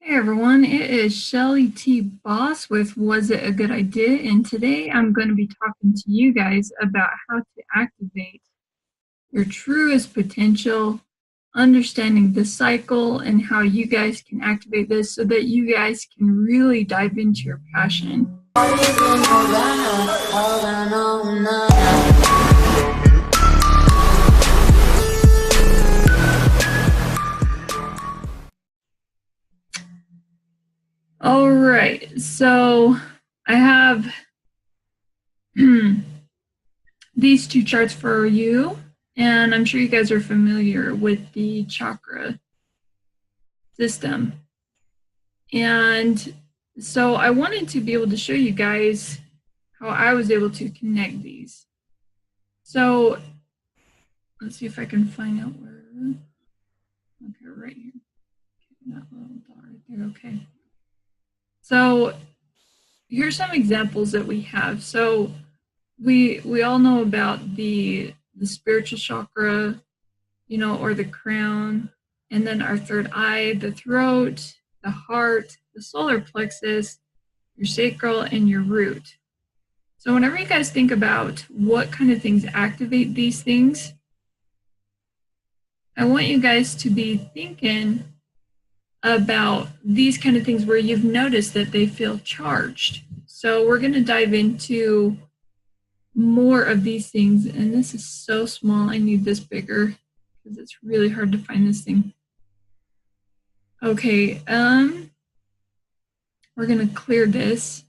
Hey everyone, it is Shellie T Boss with Was It a Good Idea? And today I'm going to be talking to you guys about how to activate your truest potential, understanding the cycle, and how you guys can activate this so that you guys can really dive into your passion. All right, so I have these two charts for you, and I'm sure you guys are familiar with the chakra system. And so I wanted to be able to show you guys how I was able to connect these. So let's see if I can find out where. Okay, right here. Okay, that little dot right there. Okay. So here's some examples that we have. So we all know about the spiritual chakra, or the crown, and then our third eye, the throat, the heart, the solar plexus, your sacral, and your root. So whenever you guys think about what kind of things activate these things, I want you guys to be thinking about these kind of things where you've noticed that they feel charged. So we're going to dive into more of these things. And this is so small. I need this bigger because it's really hard to find this thing. Okay, we're going to clear this.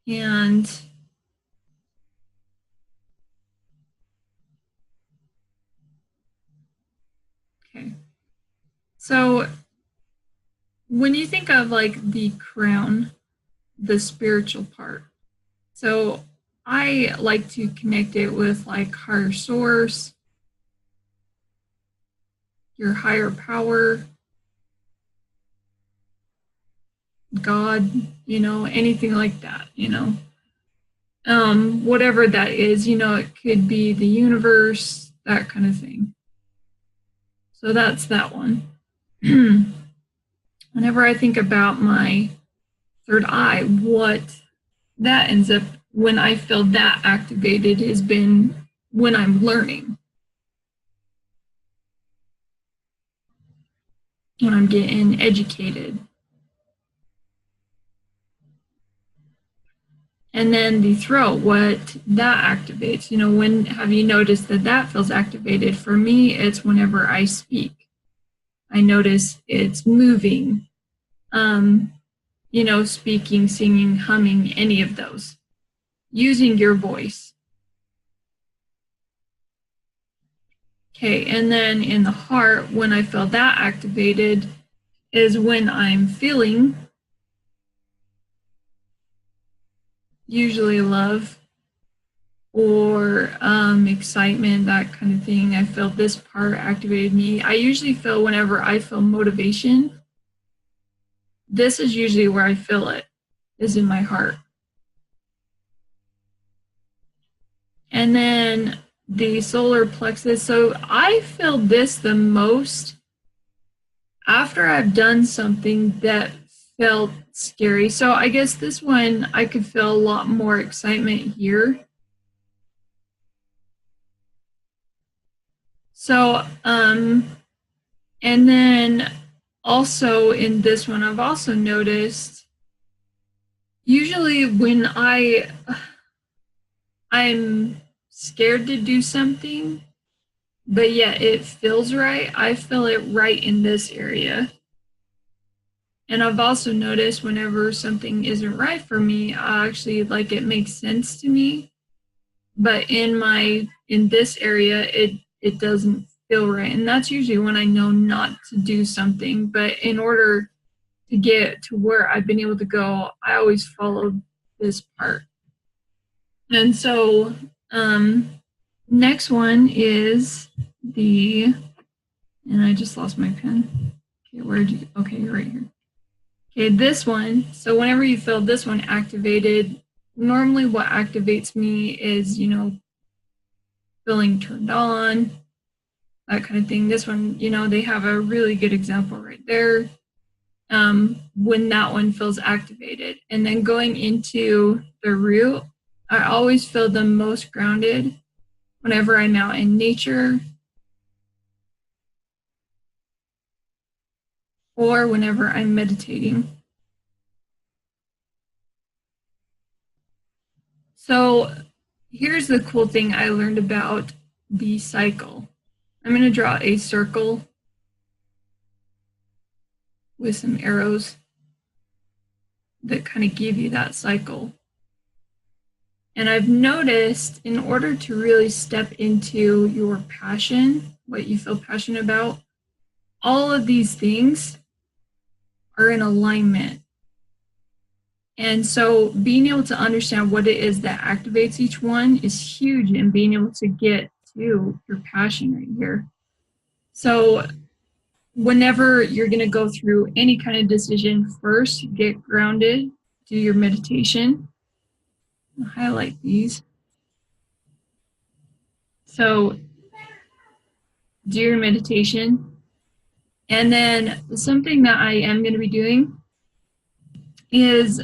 And okay. So when you think of like the crown, the spiritual part, so I like to connect it with like higher source, your higher power, God, anything like that, whatever that is, it could be the universe, that kind of thing. So that's that one. Whenever I think about my third eye, what that ends up, when I feel that activated, has been when I'm learning, when I'm getting educated. And then the throat, what that activates, when have you noticed that feels activated? For me, it's whenever I speak. I notice it's moving, speaking, singing, humming, any of those, using your voice. Okay, and then in the heart, when I feel that activated is when I'm feeling usually love or excitement, that kind of thing. I feel this part activated me. I usually feel whenever I feel motivation, this is usually where I feel it, is in my heart. And then the solar plexus. So I feel this the most after I've done something that felt scary. So I guess this one, I could feel a lot more excitement here. So, and then also in this one, I've also noticed usually when I'm scared to do something, but yet it feels right, I feel it right in this area. And I've also noticed whenever something isn't right for me, I actually like it makes sense to me. But in this area, it doesn't feel right. And that's usually when I know not to do something. But in order to get to where I've been able to go, I always followed this part. And so next one is and I just lost my pen. Okay, okay, you're right here. Okay, this one. So whenever you feel this one activated, normally what activates me is, feeling turned on, that kind of thing. This one, you know, they have a really good example right there when that one feels activated. And then going into the root, I always feel the most grounded whenever I'm out in nature or whenever I'm meditating. So here's the cool thing I learned about the cycle. I'm going to draw a circle with some arrows that kind of give you that cycle. And I've noticed in order to really step into your passion, what you feel passionate about, all of these things are in alignment. And so being able to understand what it is that activates each one is huge in being able to get to your passion right here. So whenever you're going to go through any kind of decision, first get grounded, do your meditation. I'll highlight these. So do your meditation. And then something that I am going to be doing is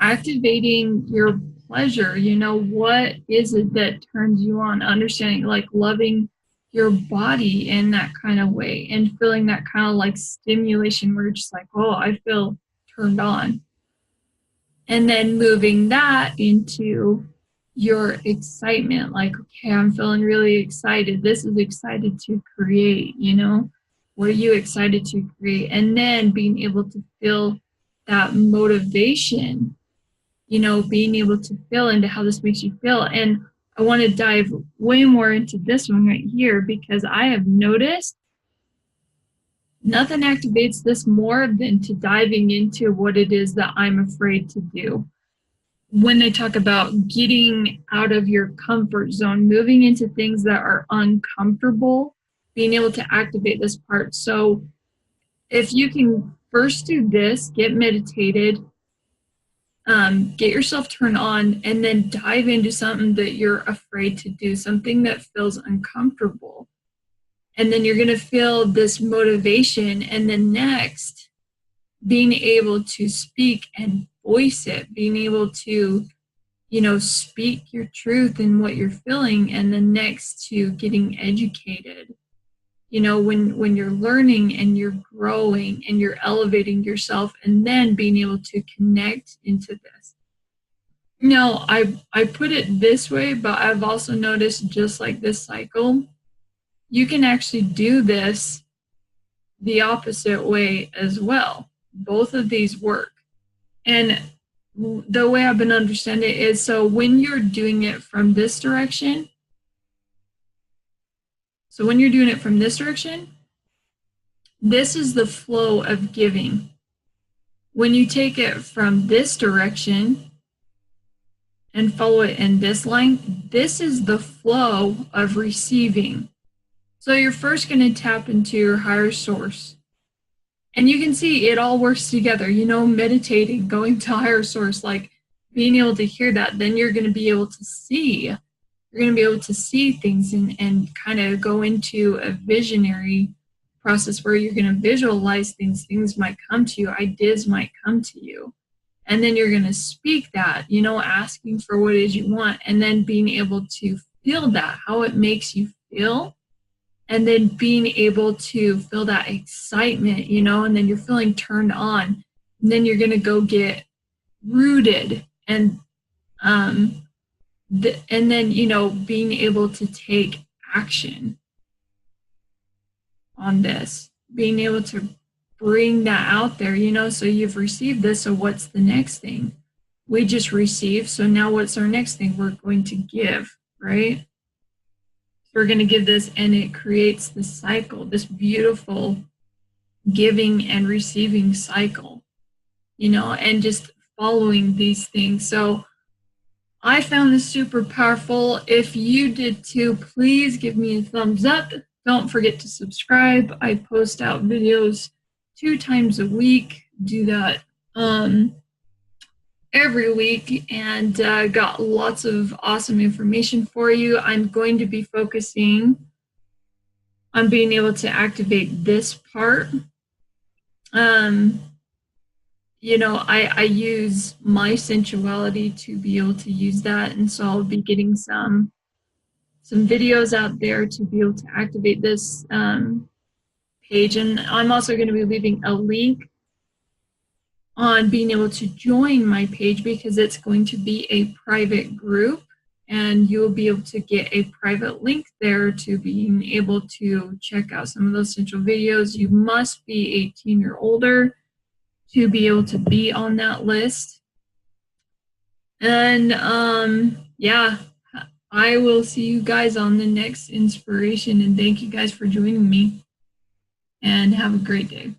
activating your pleasure. You know, what is it that turns you on? Understanding, like loving your body in that kind of way and feeling that kind of like stimulation where you're just like, oh, I feel turned on. And then moving that into your excitement, like, okay, I'm feeling really excited. This is excited to create, you know? What are you excited to create? And then being able to feel that motivation, you know, being able to feel into how this makes you feel. And I want to dive way more into this one right here because I have noticed nothing activates this more than to diving into what it is that I'm afraid to do. When they talk about getting out of your comfort zone, moving into things that are uncomfortable, being able to activate this part. So if you can first do this, get meditated, get yourself turned on, and then dive into something that you're afraid to do, something that feels uncomfortable. And then you're going to feel this motivation. And then next, being able to speak and voice it, being able to, you know, speak your truth and what you're feeling. And then next to getting educated. You know, when you're learning and you're growing and you're elevating yourself and then being able to connect into this. No, I put it this way, but I've also noticed just like this cycle, you can actually do this the opposite way as well. Both of these work. And the way I've been understanding it is, so when you're doing it from this direction, this is the flow of giving. When you take it from this direction and follow it in this line, this is the flow of receiving. So you're first going to tap into your higher source. And you can see it all works together, you know, meditating, going to higher source, like being able to hear that, then you're going to be able to see. You're going to be able to see things and kind of go into a visionary process where you're going to visualize things. Things might come to you. Ideas might come to you. And then you're going to speak that, you know, asking for what it is you want, and then being able to feel that, how it makes you feel. And then being able to feel that excitement, you know, and then you're feeling turned on. And then you're going to go get rooted and then, you know, being able to take action on this, being able to bring that out there, you know, so you've received this. So what's the next thing? We just received. So now what's our next thing? We're going to give, right? We're going to give this, and it creates this cycle, this beautiful giving and receiving cycle, you know, and just following these things. So I found this super powerful. If you did too, please give me a thumbs up. Don't forget to subscribe. I post out videos 2 times a week. Do that every week, and got lots of awesome information for you. I'm going to be focusing on being able to activate this part. You know, I use my sensuality to be able to use that, and so I'll be getting some videos out there to be able to activate this page. And I'm also going to be leaving a link on being able to join my page, because it's going to be a private group, and you'll be able to get a private link there to being able to check out some of those essential videos. You must be 18 or older to be able to be on that list. And yeah, I will see you guys on the next inspiration, and thank you guys for joining me, and have a great day.